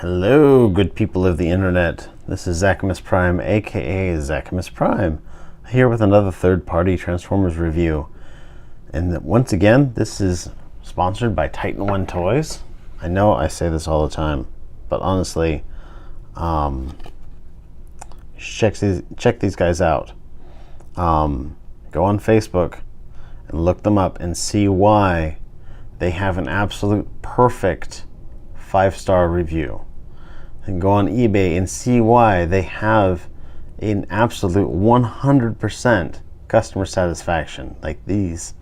Hello, good people of the internet. This is Zachamus Prime, aka Zachamus Prime, here with another third-party Transformers review. And once again, this is sponsored by titanonetoys. I know I say this all the time, but honestly, check these guys out. Go on Facebook and look them up and see why they have an absolute perfect 5-star review. And go on eBay and see why they have an absolute 100% customer satisfaction. Like these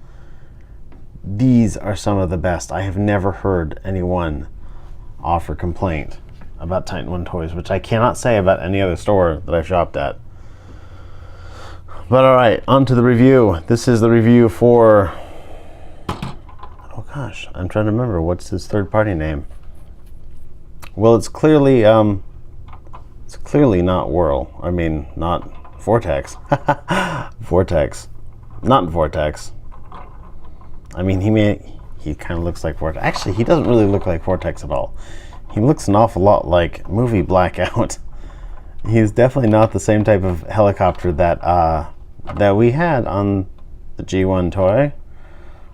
are some of the best. I have never heard anyone offer complaint about titanonetoys, which I cannot say about any other store that I've shopped at. But all right, on to the review. This is the review for, oh gosh, I'm trying to remember what's his third-party name. Well, it's clearly not Whirl. I mean, not Vortex. Vortex, not Vortex. I mean, he kind of looks like Vortex. Actually, he doesn't really look like Vortex at all. He looks an awful lot like movie Blackout. He's definitely not the same type of helicopter that we had on the G1 toy.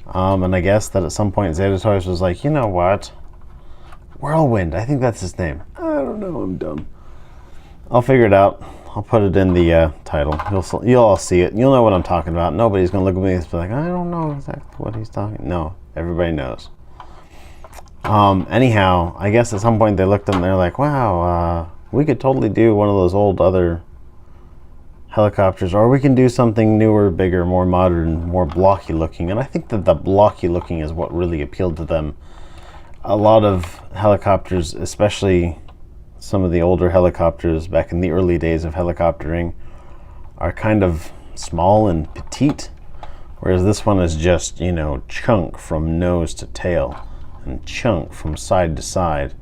And I guess that at some point Zeta Toys was like, you know what? Whirlwind, I think that's his name. I don't know, I'm dumb. I'll figure it out. I'll put it in the title. You'll all see it. You'll know what I'm talking about. Nobody's gonna look at me and be like, I don't know exactly what he's talking. No, everybody knows. Anyhow, I guess at some point they looked at him and they're like, wow, we could totally do one of those old other helicopters, or we can do something newer, bigger, more modern, more blocky looking. And I think that the blocky looking is what really appealed to them. A lot of helicopters, especially some of the older helicopters back in the early days of helicoptering, are kind of small and petite, whereas this one is just, you know, chunk from nose to tail and chunk from side to side.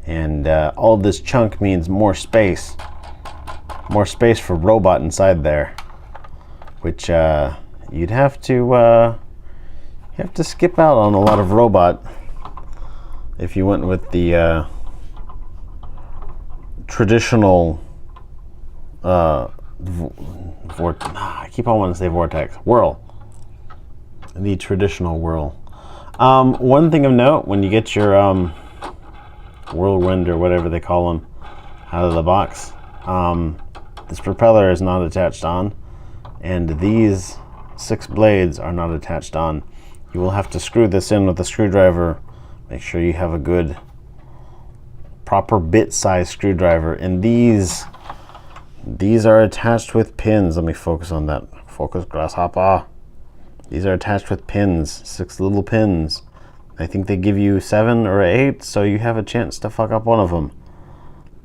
And all this chunk means more space for robot inside there, which you'd have to skip out on a lot of robot if you went with the traditional I keep on wanting to say Vortex. Whirl. The traditional Whirl. One thing of note, when you get your Whirlwind or whatever they call them out of the box, this propeller is not attached on, and these 6 blades are not attached on. You will have to screw this in with a screwdriver. Make sure you have a good, proper bit size screwdriver. And these are attached with pins. Let me focus on that. Focus, grasshopper. These are attached with pins, 6 little pins. I think they give you 7 or 8, so you have a chance to fuck up one of them.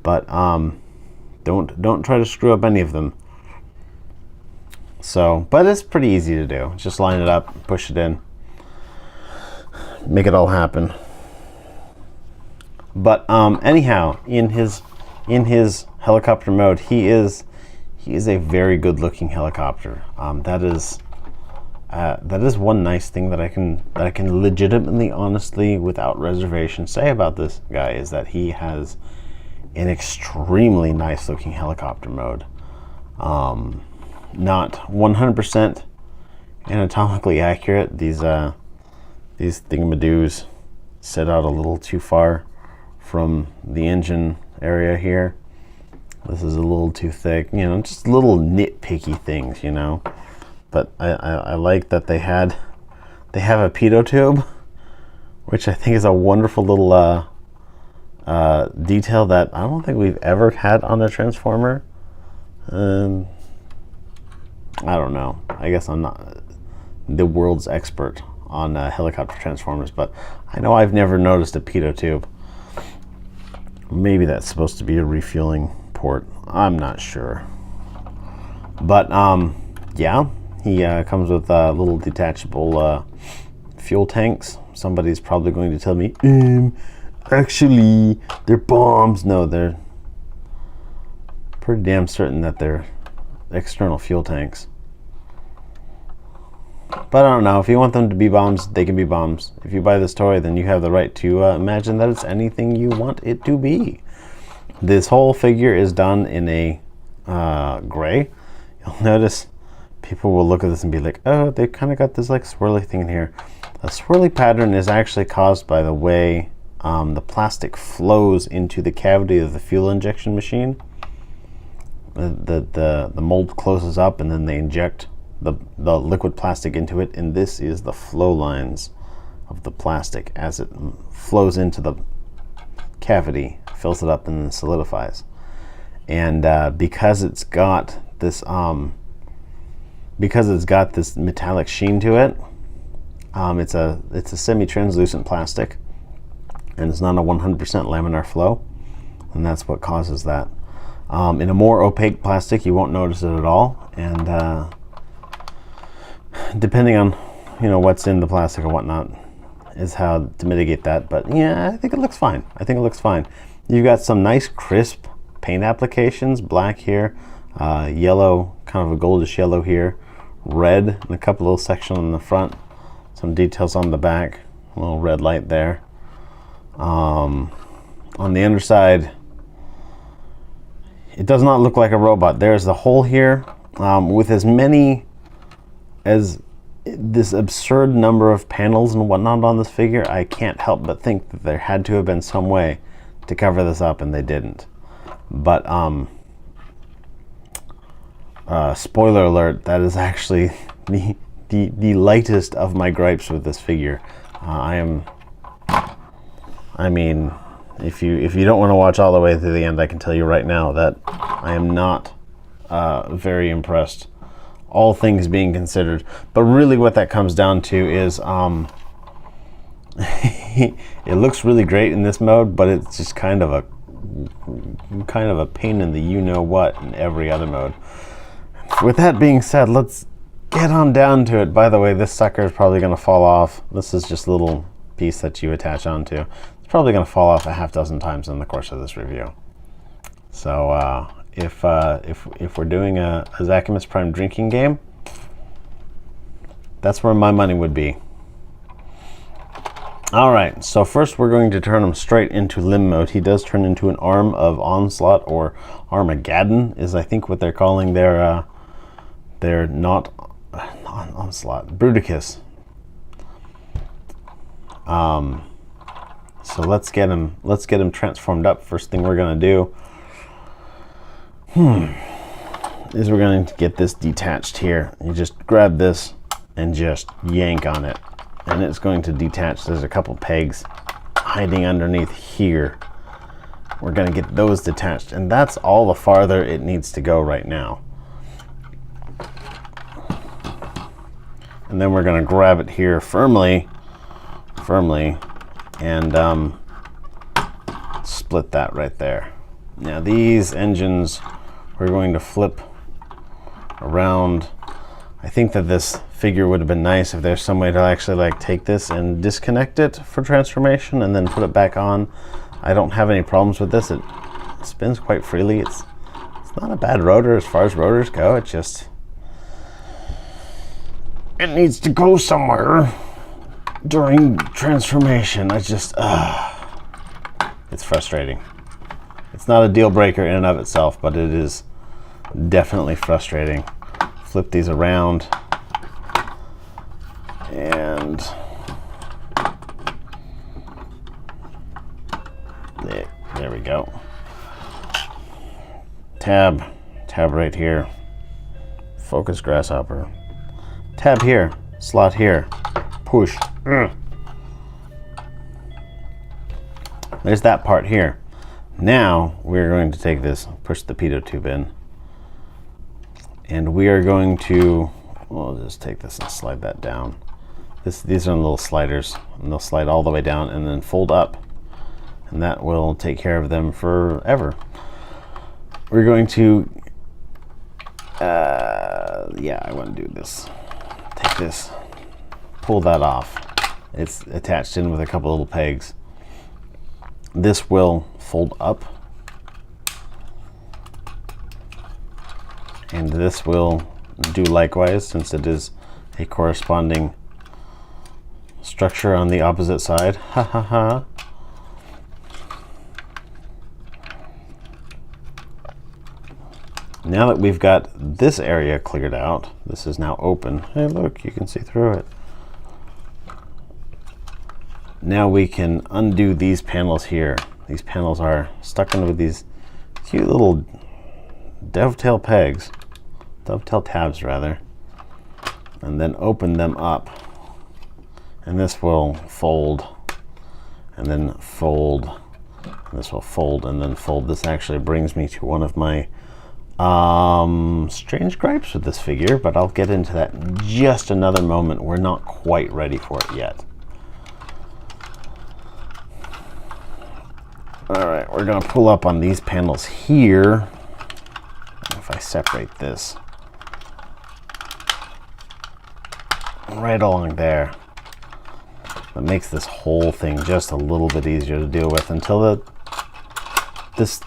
But don't try to screw up any of them. So, but it's pretty easy to do. Just line it up, push it in, make it all happen. But anyhow, in his helicopter mode, he is a very good looking helicopter. That is one nice thing that I can legitimately, honestly, without reservation say about this guy, is that he has an extremely nice looking helicopter mode. Not 100% anatomically accurate. These thingamadoos sit out a little too far from the engine area here. This is a little too thick, you know, just little nitpicky things, you know. But I like that they have a pitot tube, which I think is a wonderful little detail that I don't think we've ever had on a Transformer. I don't know. I guess I'm not the world's expert on helicopter Transformers, but I know I've never noticed a pitot tube. Maybe that's supposed to be a refueling port. I'm not sure. But yeah, he comes with little detachable fuel tanks. Somebody's probably going to tell me, actually, they're bombs. No, they're pretty damn certain that they're external fuel tanks. But I don't know, if you want them to be bombs, they can be bombs. If you buy this toy, then you have the right to imagine that it's anything you want it to be. This whole figure is done in a gray. You'll notice people will look at this and be like, oh, they've kind of got this like swirly thing in here. A swirly pattern is actually caused by the way the plastic flows into the cavity of the fuel injection machine. The mold closes up and then they inject the liquid plastic into it, and this is the flow lines of the plastic as it flows into the cavity, fills it up, and then solidifies. And because it's got this metallic sheen to it, it's a semi-translucent plastic, and it's not a 100% laminar flow, and that's what causes that. In a more opaque plastic, you won't notice it at all, and depending on what's in the plastic or whatnot is how to mitigate that. But yeah, I think it looks fine. You've got some nice crisp paint applications, black here, yellow, kind of a goldish yellow here, red in a couple little sections on the front, some details on the back, a little red light there. On the underside, it does not look like a robot. There's the hole here with as this absurd number of panels and whatnot on this figure. I can't help but think that there had to have been some way to cover this up, and they didn't. But spoiler alert, that is actually the lightest of my gripes with this figure. I mean, if you don't want to watch all the way to the end, I can tell you right now that I am not very impressed, all things being considered. But really what that comes down to is it looks really great in this mode, but it's just kind of a pain in the you-know-what in every other mode. With that being said, let's get on down to it. By the way, this sucker is probably going to fall off. This is just a little piece that you attach onto. It's probably going to fall off a half dozen times in the course of this review. So if we're doing a Zachamus Prime drinking game, that's where my money would be. All right, so first we're going to turn him straight into limb mode. He does turn into an arm of Onslaught, or Armageddon is I think what they're calling their not Onslaught, Bruticus. So let's get him transformed up. First thing we're gonna do is we're going to get this detached here. You just grab this and just yank on it, and it's going to detach. There's a couple pegs hiding underneath here. We're going to get those detached, and that's all the farther it needs to go right now. And then we're going to grab it here firmly, and split that right there. Now these engines we're going to flip around. I think that this figure would have been nice if there's some way to actually like take this and disconnect it for transformation and then put it back on. I don't have any problems with this. It spins quite freely. It's not a bad rotor as far as rotors go. It needs to go somewhere during transformation. It's frustrating. It's not a deal breaker in and of itself, but it is definitely frustrating. Flip these around, and there we go. Tab right here. Focus grasshopper. Tab here. Slot here. Push. There's that part here. Now we're going to take this, push the pitot tube in, and we are going to, we'll just take this and slide that down. These are little sliders, and they'll slide all the way down and then fold up, and that will take care of them forever. We're going to, yeah, I want to do this. Take this, pull that off. It's attached in with a couple little pegs. This will fold up, and this will do likewise since it is a corresponding structure on the opposite side. Ha ha ha. Now that we've got this area cleared out, this is now open. Hey, look, you can see through it. Now we can undo these panels here. These panels are stuck in with these cute little dovetail pegs, dovetail tabs rather, and then open them up. And this will fold, and then fold, and this will fold, and then fold. This actually brings me to one of my strange gripes with this figure, but I'll get into that in just another moment. We're not quite ready for it yet. All right, we're gonna pull up on these panels here. If I separate this right along there, that makes this whole thing just a little bit easier to deal with until this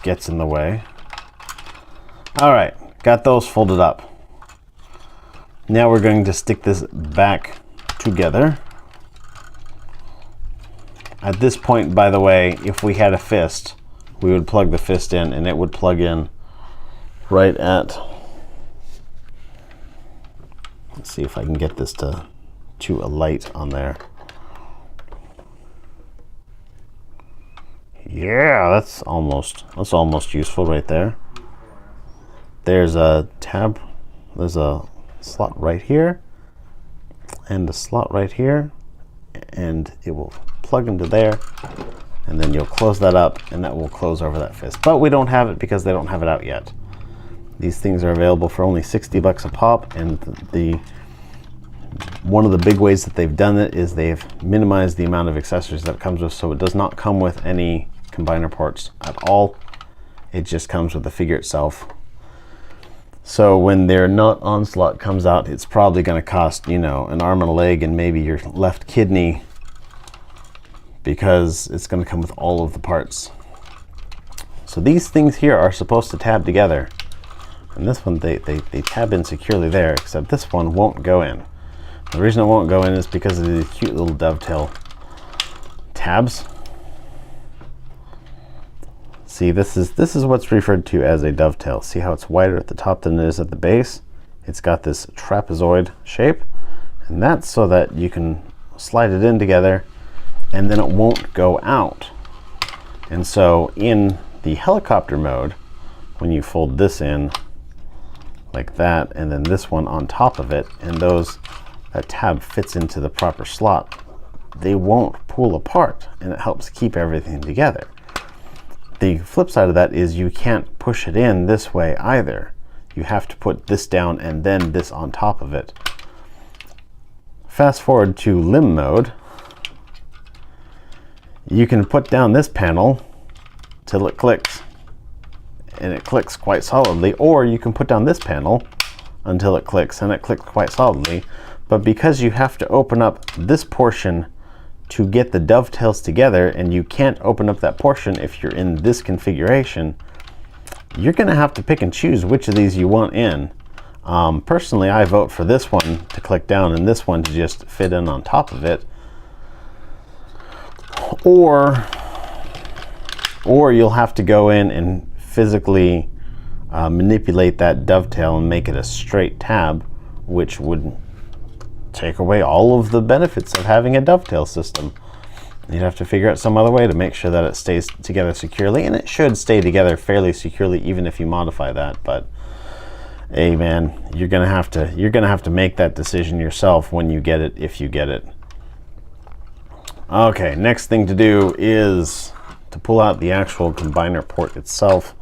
gets in the way. All right, got those folded up. Now we're going to stick this back together. At this point, by the way, if we had a fist, we would plug the fist in and it would plug in right at, let's see if I can get this to a light on there. Yeah, that's almost useful right there. There's a tab, there's a slot right here and a slot right here, and it will plug into there, and then you'll close that up and that will close over that fist. But we don't have it because they don't have it out yet. These things are available for only 60 bucks a pop, and one of the big ways that they've done it is they've minimized the amount of accessories that it comes with, so it does not come with any combiner ports at all. It just comes with the figure itself. So when their not onslaught comes out, it's probably going to cost, you know, an arm and a leg and maybe your left kidney, because it's going to come with all of the parts. So these things here are supposed to tab together, and this one they tab in securely there, except this one won't go in. The reason it won't go in is because of these cute little dovetail tabs. See, this is what's referred to as a dovetail. See how it's wider at the top than it is at the base? It's got this trapezoid shape, and that's so that you can slide it in together and then it won't go out. And so in the helicopter mode, when you fold this in like that, and then this one on top of it, and that tab fits into the proper slot, they won't pull apart, and it helps keep everything together. The flip side of that is you can't push it in this way either. You have to put this down and then this on top of it. Fast forward to limb mode. You can put down this panel till it clicks, and it clicks quite solidly, or you can put down this panel until it clicks, and it clicks quite solidly. But because you have to open up this portion to get the dovetails together, and you can't open up that portion if you're in this configuration, you're gonna have to pick and choose which of these you want in. Personally, I vote for this one to click down and this one to just fit in on top of it. Or you'll have to go in and physically manipulate that dovetail and make it a straight tab, which would take away all of the benefits of having a dovetail system. You'd have to figure out some other way to make sure that it stays together securely, and it should stay together fairly securely even if you modify that. But hey man, you're gonna have to make that decision yourself when you get it, if you get it. Okay, next thing to do is to pull out the actual combiner port itself.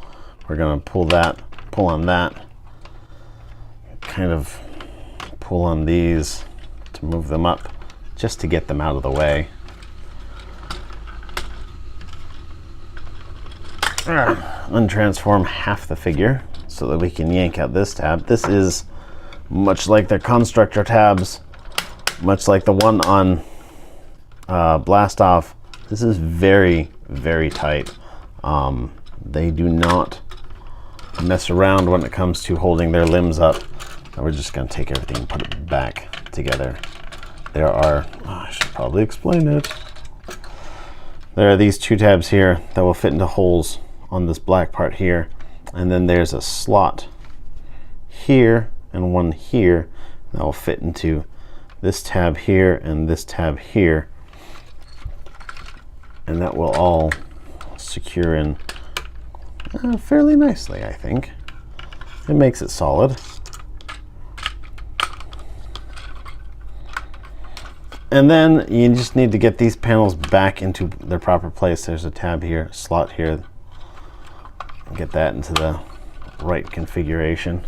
We're gonna pull on that, kind of pull on these to move them up, just to get them out of the way. Untransform half the figure so that we can yank out this tab. This is much like the constructor tabs, much like the one on Blast Off. This is very, very tight. They do not mess around when it comes to holding their limbs up. And we're just going to take everything and put it back together. There are, I should probably explain it. There are these 2 tabs here that will fit into holes on this black part here. And then there's a slot here and one here that will fit into this tab here and this tab here. And that will all secure in fairly nicely, I think. It makes it solid. And then you just need to get these panels back into their proper place. There's a tab here, slot here. Get that into the right configuration.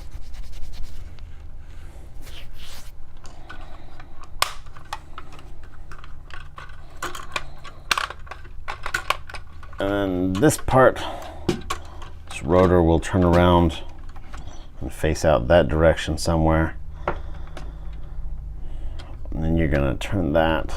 And this part, this rotor will turn around and face out that direction somewhere. And then you're going to turn that.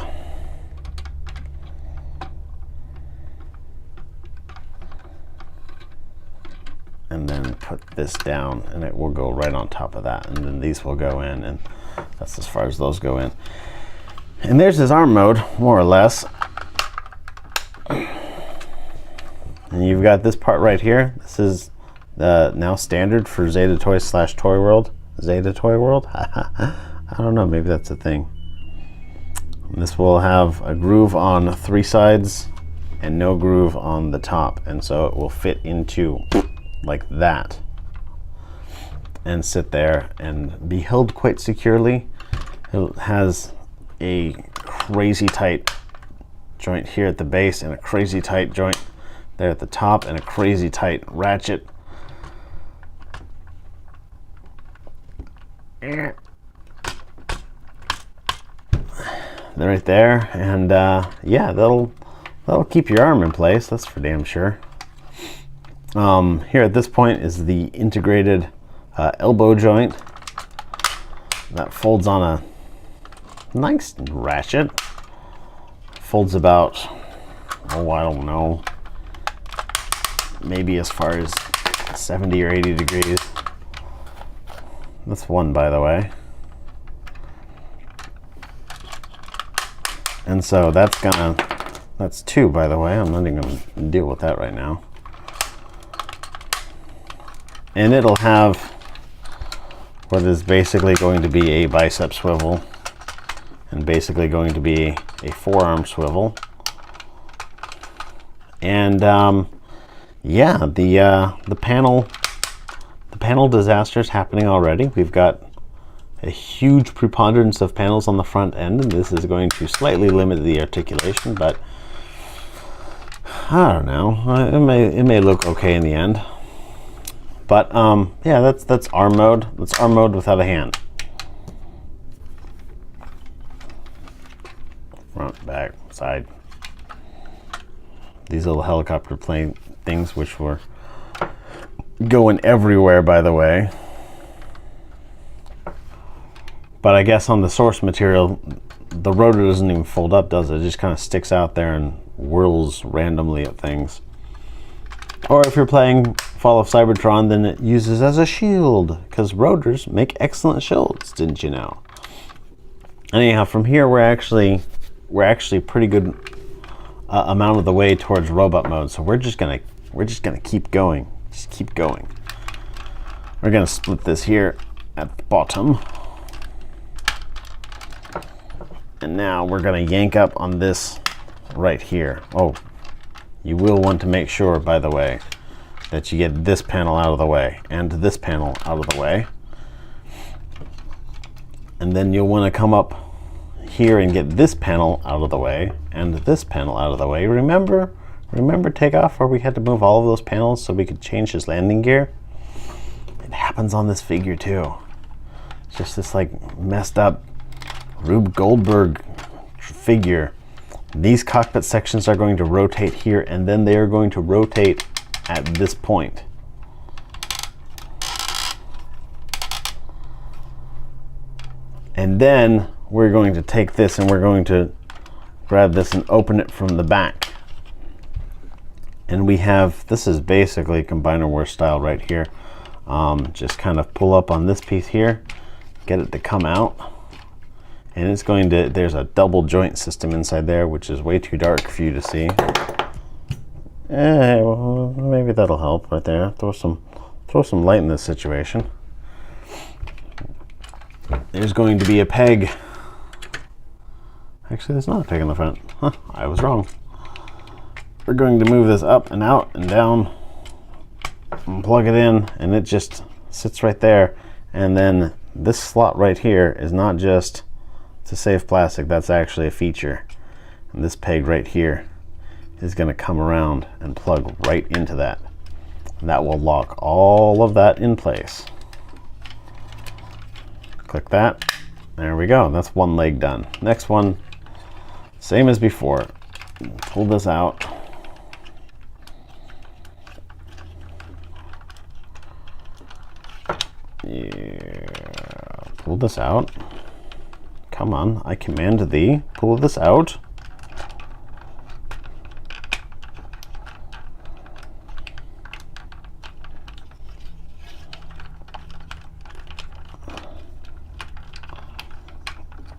And then put this down, and it will go right on top of that. And then these will go in, and that's as far as those go in. And there's his arm mode, more or less. And you've got this part right here. This is now standard for Zeta Toys / Toy World. Zeta Toy World? I don't know, maybe that's a thing. This will have a groove on 3 sides and no groove on the top, and so it will fit into like that and sit there and be held quite securely. It has a crazy tight joint here at the base and a crazy tight joint there at the top and a crazy tight ratchet. They're right there, and yeah, that'll keep your arm in place, that's for damn sure. Here at this point is the integrated elbow joint that folds on a nice ratchet. Folds about, oh, I don't know, maybe as far as 70 or 80 degrees. That's one, by the way. And so that's 2, by the way. I'm not even going to deal with that right now. And it'll have what is basically going to be a bicep swivel and basically going to be a forearm swivel. And yeah, the panel disaster is happening already. We've got a huge preponderance of panels on the front end, and this is going to slightly limit the articulation, but I don't know, it may look okay in the end. But yeah, that's arm mode. That's arm mode without a hand. Front, back, side. These little helicopter plane things, which were going everywhere, by the way. But I guess on the source material, the rotor doesn't even fold up, does it? It just kind of sticks out there and whirls randomly at things. Or if you're playing Fall of Cybertron, then it uses as a shield, because rotors make excellent shields, didn't you know? Anyhow, from here we're actually pretty good amount of the way towards robot mode, so we're just gonna keep going. Just keep going. We're gonna split this here at the bottom. And now we're gonna yank up on this right here. Oh, you will want to make sure, by the way, that you get this panel out of the way and this panel out of the way. And then you'll want to come up here and get this panel out of the way and this panel out of the way. Remember Takeoff, where we had to move all of those panels so we could change his landing gear? It happens on this figure too. It's just this like messed up Rube Goldberg figure. These cockpit sections are going to rotate here, and then they are going to rotate at this point. And then we're going to take this and we're going to grab this and open it from the back. And we have, this is basically Combiner War style right here. Just kind of pull up on this piece here, get it to come out. And it's going to, there's a double joint system inside there, which is way too dark for you to see. Well, maybe that'll help right there. Throw some light in this situation. There's going to be a peg. Actually, there's not a peg in the front. Huh, I was wrong. We're going to move this up and out and down and plug it in, and it just sits right there. And then this slot right here is not just to save plastic, that's actually a feature. And this peg right here is going to come around and plug right into that. And that will lock all of that in place. Click that. There we go. That's one leg done. Next one, same as before. Pull this out. Yeah. Pull this out. Come on, I command thee. Pull this out.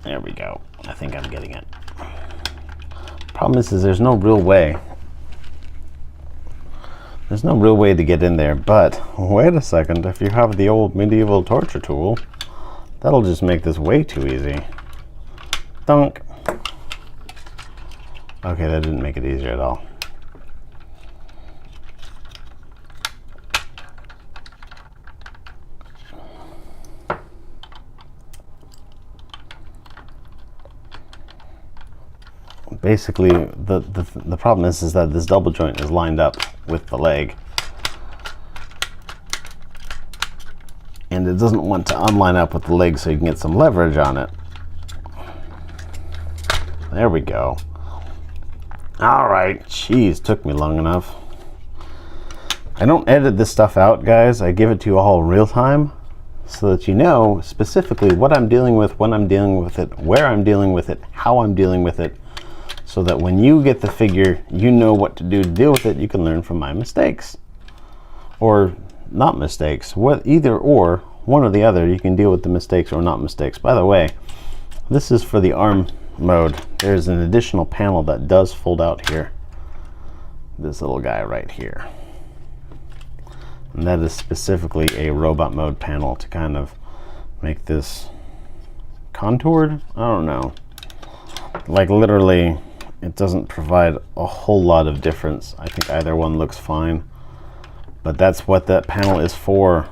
There we go. I think I'm getting it. Problem is there's no real way. There's no real way to get in there, but wait a second, if you have the old medieval torture tool, that'll just make this way too easy. Dunk. Okay, that didn't make it easier at all. Basically, the problem is that this double joint is lined up with the leg, and it doesn't want to unline up with the leg so you can get some leverage on it. There we go. All right, jeez, took me long enough. I don't edit this stuff out, guys. I give it to you all real time so that you know specifically what I'm dealing with, when I'm dealing with it, where I'm dealing with it, how I'm dealing with it, so that when you get the figure, you know what to do to deal with it. You can learn from my mistakes. Or not mistakes. Either or, one or the other, you can deal with the mistakes or not mistakes. By the way, this is for the arm mode. There's an additional panel that does fold out here. This little guy right here. And that is specifically a robot mode panel to kind of make this contoured. I don't know. Like literally, it doesn't provide a whole lot of difference. I think either one looks fine, but that's what that panel is for.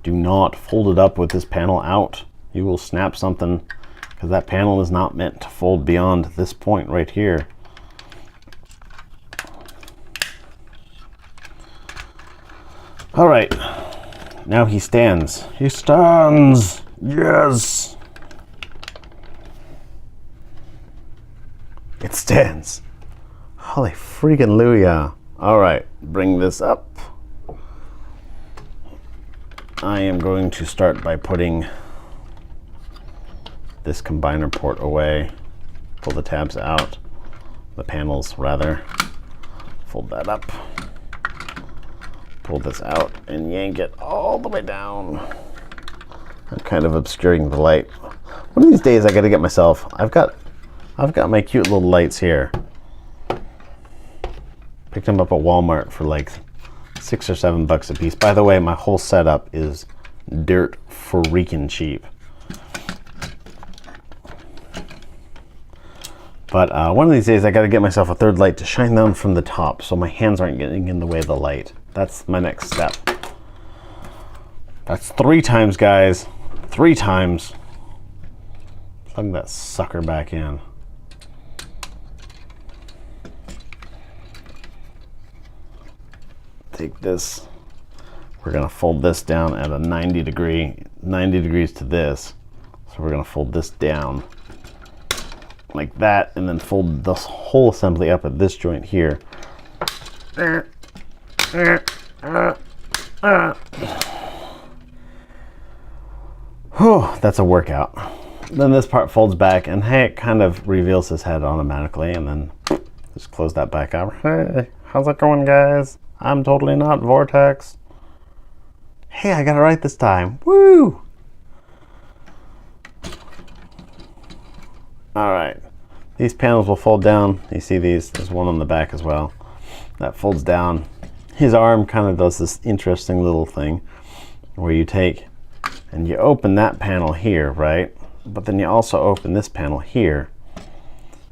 Do not fold it up with this panel out. You will snap something, because that panel is not meant to fold beyond this point right here. All right, now he stands. He stands. Yes. It stands. Holy freaking Luya. All right, bring this up. I am going to start by putting this combiner port away. Pull the tabs out, the panels rather. Fold that up. Pull this out and yank it all the way down. I'm kind of obscuring the light. One of these days I gotta get myself, I've got my cute little lights here. Picked them up at Walmart for like $6 or $7 a piece. By the way, my whole setup is dirt freaking cheap. But one of these days I gotta get myself a third light to shine down from the top so my hands aren't getting in the way of the light. That's my next step. That's 3 times, guys. 3 times. Plug that sucker back in. Take this. We're gonna fold this down at a 90 degrees to this. So we're gonna fold this down like that, and then fold this whole assembly up at this joint here. Whew, that's a workout. Then this part folds back, and hey, it kind of reveals his head automatically, and then just close that back up. Hey, how's it going, guys? I'm totally not Vortex. Hey, I got it right this time. Woo! All right, these panels will fold down. You see these, there's one on the back as well. That folds down. His arm kind of does this interesting little thing where you take and you open that panel here, right? But then you also open this panel here.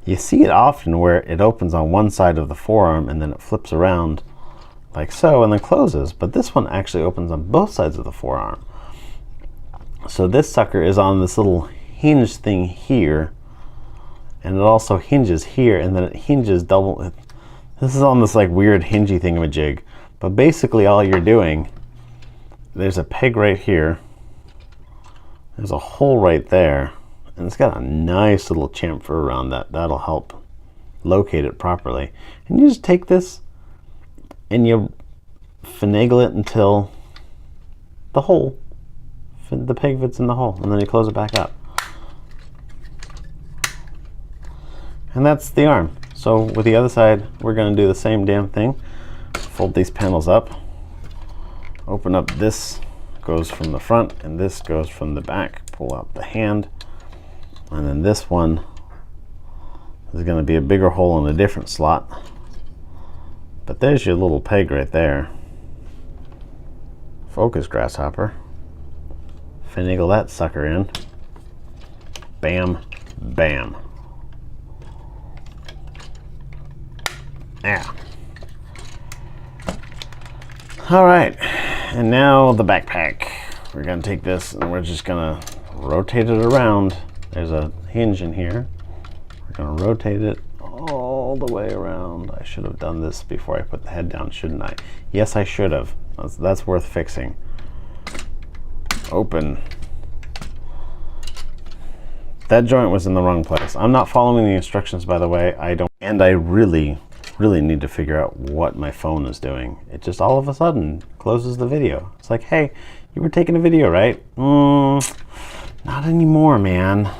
You see it often where it opens on one side of the forearm and then it flips around like so and then closes. But this one actually opens on both sides of the forearm. So this sucker is on this little hinge thing here, and it also hinges here, and then it hinges double. This is on this like weird hingy thingamajig. But basically all you're doing, there's a peg right here. There's a hole right there, and it's got a nice little chamfer around that. That'll help locate it properly. And you just take this and you finagle it until the hole, the peg fits in the hole, and then you close it back up. And that's the arm. So with the other side, we're going to do the same damn thing. Fold these panels up, open up, this goes from the front and this goes from the back. Pull out the hand, and then this one is going to be a bigger hole in a different slot. But there's your little peg right there. Focus, grasshopper. Finagle that sucker in. Bam, bam. Yeah. All right, and now the backpack. We're gonna take this and we're just gonna rotate it around. There's a hinge in here. We're gonna rotate it all the way around. I should have done this before I put the head down, shouldn't I? Yes, I should have. That's worth fixing. Open. That joint was in the wrong place. I'm not following the instructions, by the way. And I really need to figure out what my phone is doing. It just all of a sudden closes the video. It's like, hey, you were taking a video, right? Not anymore, man.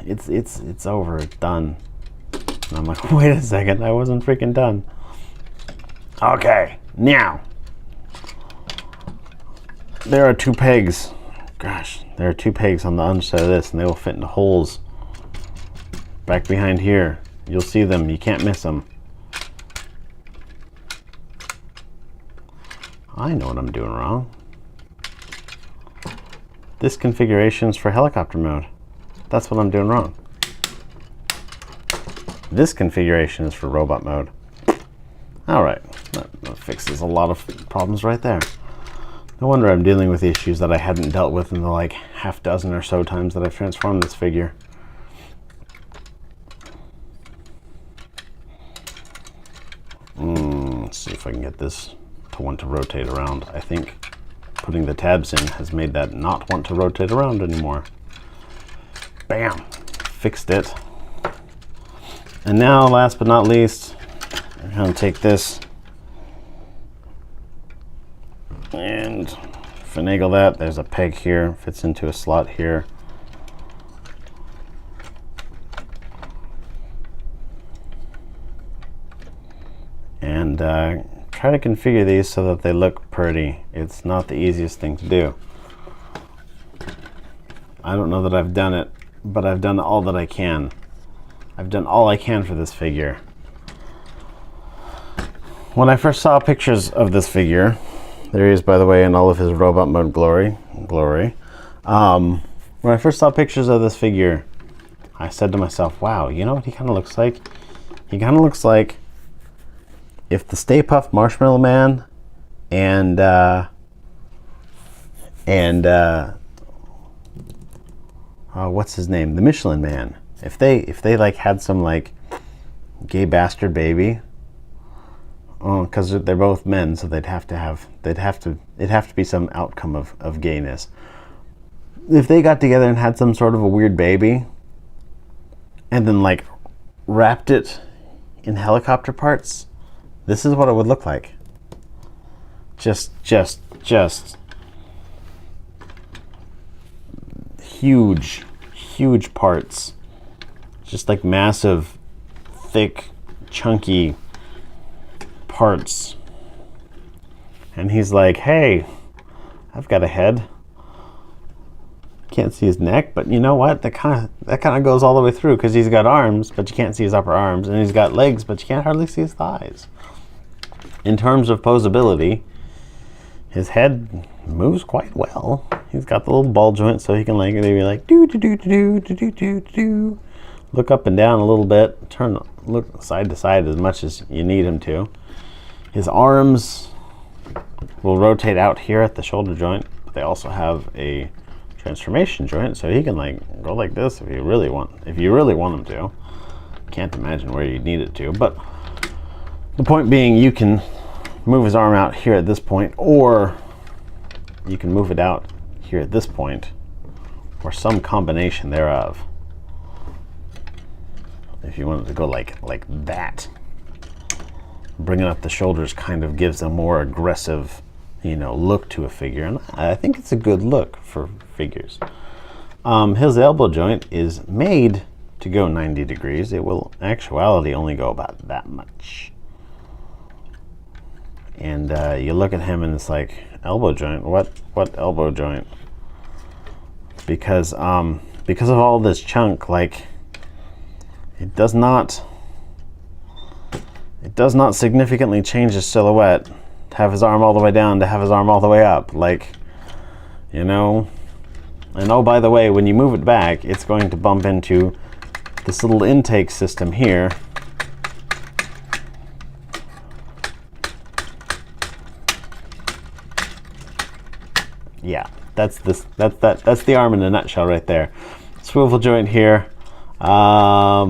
It's over, it's done. And I'm like, wait a second, I wasn't freaking done. Okay, now. There are two pegs. Gosh, there are two pegs on the underside of this, and they will fit into holes back behind here. You'll see them, you can't miss them. I know what I'm doing wrong. This configuration is for helicopter mode. That's what I'm doing wrong. This configuration is for robot mode. All right, that fixes a lot of problems right there. No wonder I'm dealing with issues that I hadn't dealt with in the like half dozen or so times that I've transformed this figure. Let's see if I can get this to want to rotate around. I think putting the tabs in has made that not want to rotate around anymore. Bam! Fixed it. And now, last but not least, I'm going to take this and finagle that. There's a peg here, fits into a slot here. And try to configure these so that they look pretty. It's not the easiest thing to do. I don't know that I've done it, but I've done all that I can. I've done all I can for this figure. When I first saw pictures of this figure, there he is, by the way, in all of his robot mode glory. When I first saw pictures of this figure, I said to myself, wow, you know what he kind of looks like? He kind of looks like if the Stay Puft Marshmallow Man and what's his name? The Michelin Man. If they like had some like gay bastard baby, because they're both men, so it'd have to be some outcome of gayness. If they got together and had some sort of a weird baby, and then like wrapped it in helicopter parts, this is what it would look like. Just huge parts. Just like massive, thick, chunky parts. And he's like, hey, I've got a head. Can't see his neck, but you know what? That kind of goes all the way through, because he's got arms, but you can't see his upper arms, and he's got legs, but you can't hardly see his thighs. In terms of posability, his head moves quite well. He's got the little ball joint, so he can like maybe like do do do do do do do do, look up and down a little bit, look side to side as much as you need him to. His arms will rotate out here at the shoulder joint, but they also have a transformation joint, so he can like go like this if you really want him to. Can't imagine where you'd need it to, but the point being, you can move his arm out here at this point, or you can move it out here at this point, or some combination thereof. If you wanted to go like that, bringing up the shoulders kind of gives a more aggressive, you know, look to a figure, and I think it's a good look for figures. His elbow joint is made to go 90 degrees. It will in actuality only go about that much. And you look at him and it's like, elbow joint? What elbow joint? Because of all this chunk, like it does not significantly change his silhouette to have his arm all the way down to have his arm all the way up, like, you know. And oh, by the way, when you move it back, it's going to bump into this little intake system here. Yeah, that's the arm in a nutshell right there. Swivel joint here. No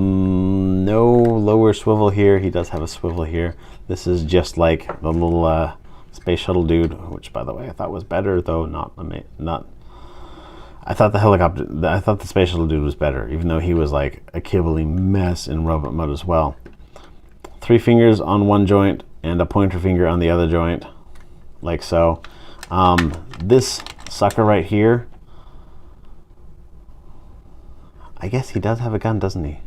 lower swivel here. He does have a swivel here. This is just like the little space shuttle dude, which by the way I thought was better, though not. I thought the space shuttle dude was better, even though he was like a kibbly mess in robot mode as well. 3 fingers on one joint and a pointer finger on the other joint, like so. This sucker right here, I guess he does have a gun, doesn't he?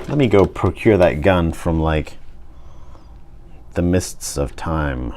Let me go procure that gun from like the mists of time.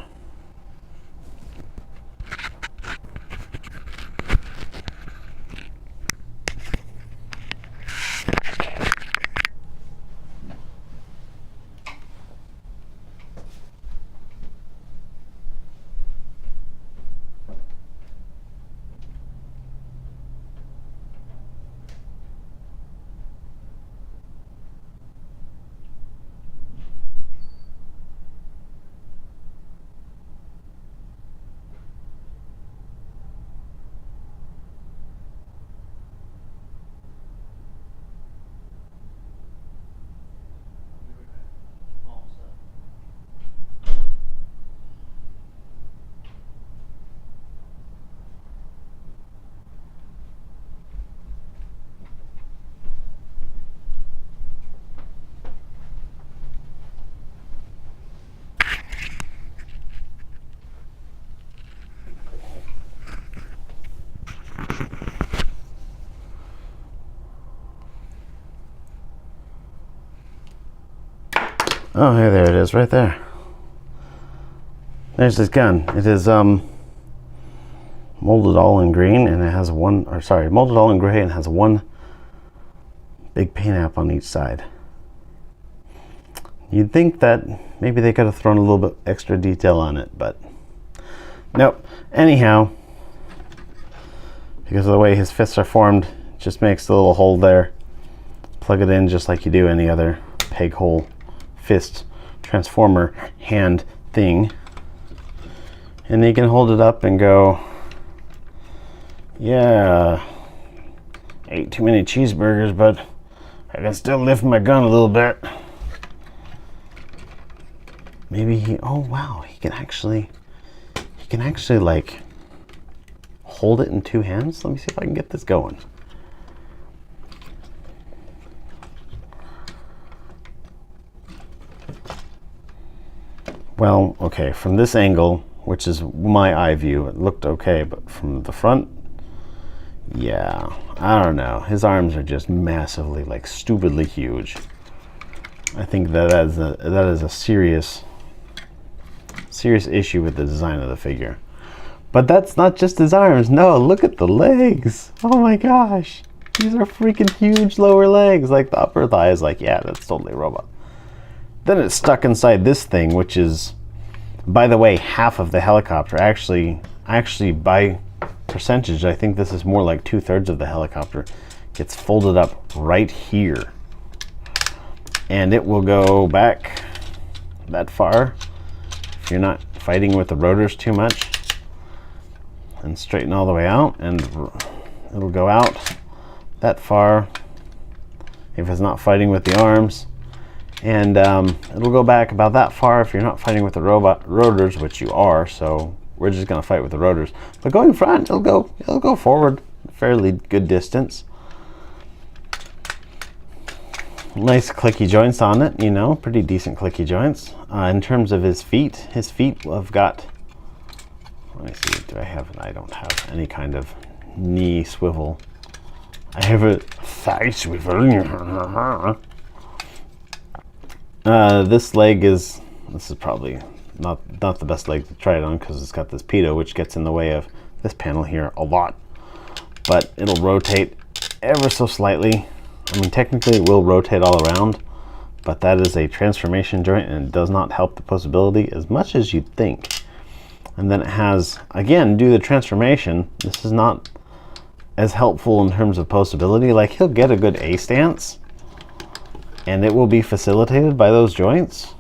Oh, hey, there it is, right there. There's this gun. It is molded all in green, and it has molded all in gray, and has one big paint app on each side. You'd think that maybe they could have thrown a little bit extra detail on it, but nope. Anyhow, because of the way his fists are formed, it just makes the little hole there. Plug it in just like you do any other peg hole fist transformer hand thing, and you can hold it up and go, yeah, ate too many cheeseburgers, but I can still lift my gun a little bit. Maybe oh wow, he can actually like hold it in 2 hands. Let me see if I can get this going. Well, okay, from this angle, which is my eye view, it looked okay, but from the front, yeah, I don't know. His arms are just massively, like, stupidly huge. I think that is a serious issue with the design of the figure. But that's not just his arms. No, look at the legs. Oh my gosh. These are freaking huge lower legs. Like the upper thigh is like, yeah, that's totally a robot. Then it's stuck inside this thing, which is, by the way, half of the helicopter. Actually by percentage, I think this is more like 2/3 of the helicopter. Gets folded up right here. And it will go back that far if you're not fighting with the rotors too much. And straighten all the way out, and it'll go out that far if it's not fighting with the arms. And it'll go back about that far if you're not fighting with the rotors, which you are, so we're just gonna fight with the rotors. But going front, it'll go forward a fairly good distance. Nice clicky joints on it, you know, pretty decent clicky joints. In terms of his feet have got, let me see, do I have, I don't have any kind of knee swivel. I have a thigh swivel. This leg is, this is probably not the best leg to try it on because it's got this pitot which gets in the way of this panel here a lot. But it'll rotate ever so slightly. I mean, technically it will rotate all around, but that is a transformation joint and it does not help the posability as much as you'd think. And then it has, again, due to the transformation, this is not as helpful in terms of posability. Like, he'll get a good A stance and it will be facilitated by those joints,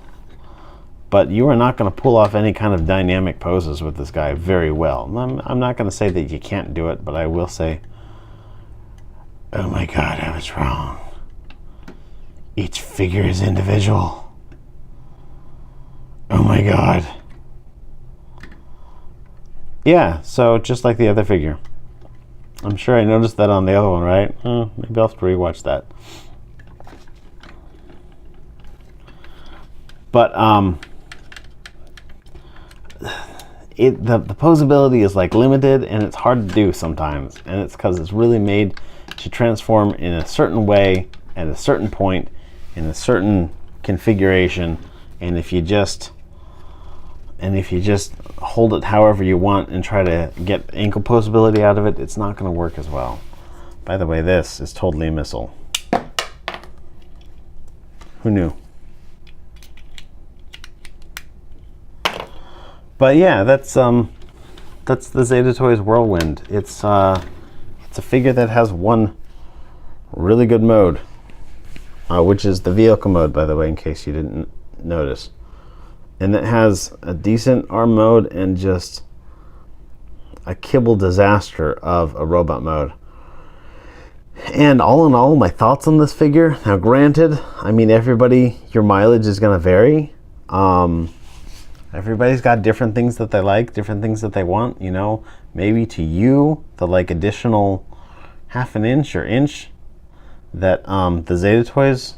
but you are not going to pull off any kind of dynamic poses with this guy very well. I'm not going to say that you can't do it, but I will say, oh my God, I was wrong. Each figure is individual. Oh my God. Yeah, so just like the other figure. I'm sure I noticed that on the other one, right? Maybe I'll have to rewatch that. But the posability is like limited and it's hard to do sometimes, and it's because it's really made to transform in a certain way at a certain point in a certain configuration, and if you just hold it however you want and try to get ankle posability out of it, it's not going to work as well. By the way, this is totally a missile. Who knew? But yeah, that's the Zeta Toys Whirlwind. It's a figure that has one really good mode, which is the vehicle mode, by the way, in case you didn't notice. And it has a decent arm mode and just a kibble disaster of a robot mode. And all in all, my thoughts on this figure, now granted, I mean, everybody, your mileage is going to vary. Everybody's got different things that they like, different things that they want, you know. Maybe to you, the like additional half an inch or inch that the Zeta Toys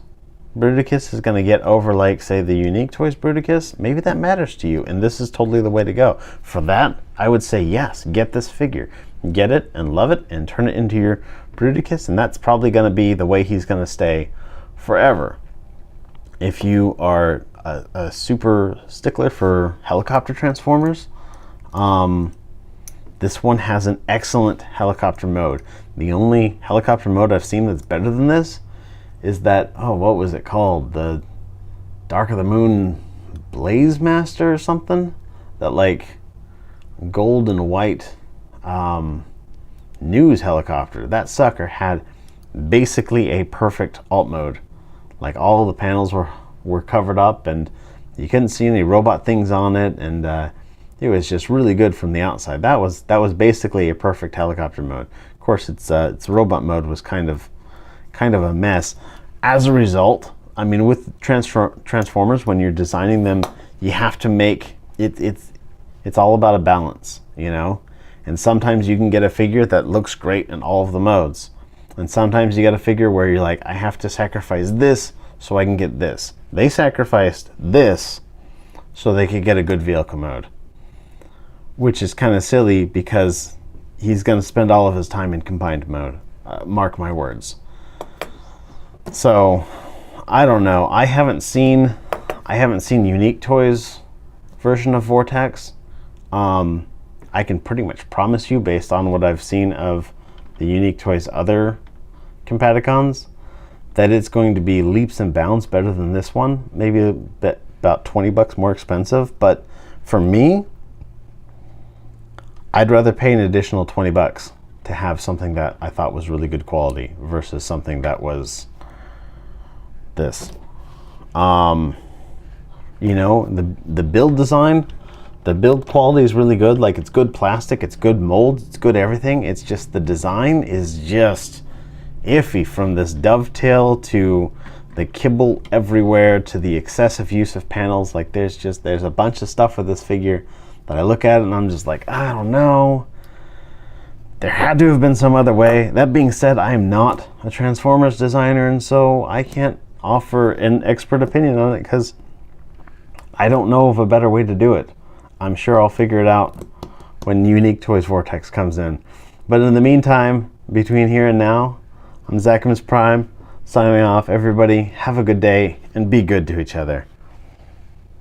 Bruticus is going to get over, like, say, the Unique Toys Bruticus, maybe that matters to you, and this is totally the way to go. For that, I would say yes, get this figure. Get it and love it and turn it into your Bruticus, and that's probably going to be the way he's going to stay forever. If you are a super stickler for helicopter transformers, this one has an excellent helicopter mode. The only helicopter mode I've seen that's better than this is that, oh, what was it called? The Dark of the Moon Blaze Master or something? That like gold and white news helicopter. That sucker had basically a perfect alt mode. Like all the panels were covered up and you couldn't see any robot things on it, and it was just really good from the outside. That was basically a perfect helicopter mode. Of course, its robot mode was kind of a mess. As a result, I mean, with Transformers, when you're designing them, you have to make it. It's all about a balance, you know. And sometimes you can get a figure that looks great in all of the modes, and sometimes you get a figure where you're like, I have to sacrifice this so I can get this. They sacrificed this so they could get a good vehicle mode, which is kind of silly because he's going to spend all of his time in combined mode. Mark my words. So I don't know. I haven't seen Unique Toys version of Vortex. I I can pretty much promise you, based on what I've seen of the Unique Toys other Combaticons, that it's going to be leaps and bounds better than this one. Maybe a bit, about 20 bucks more expensive, but for me, I'd rather pay an additional 20 bucks to have something that I thought was really good quality versus something that was this. You know, the build design, the build quality is really good. Like, it's good plastic, it's good mold, it's good everything. It's just the design is just iffy, from this dovetail to the kibble everywhere to the excessive use of panels. Like, there's a bunch of stuff with this figure that I look at it and I'm just like, I don't know. There had to have been some other way. That being said, I am not a Transformers designer, and so I can't offer an expert opinion on it because I don't know of a better way to do it. I'm sure I'll figure it out when Unique Toys Vortex comes in. But in the meantime, between here and now, I'm Zachamus Prime, signing off. Everybody, have a good day and be good to each other.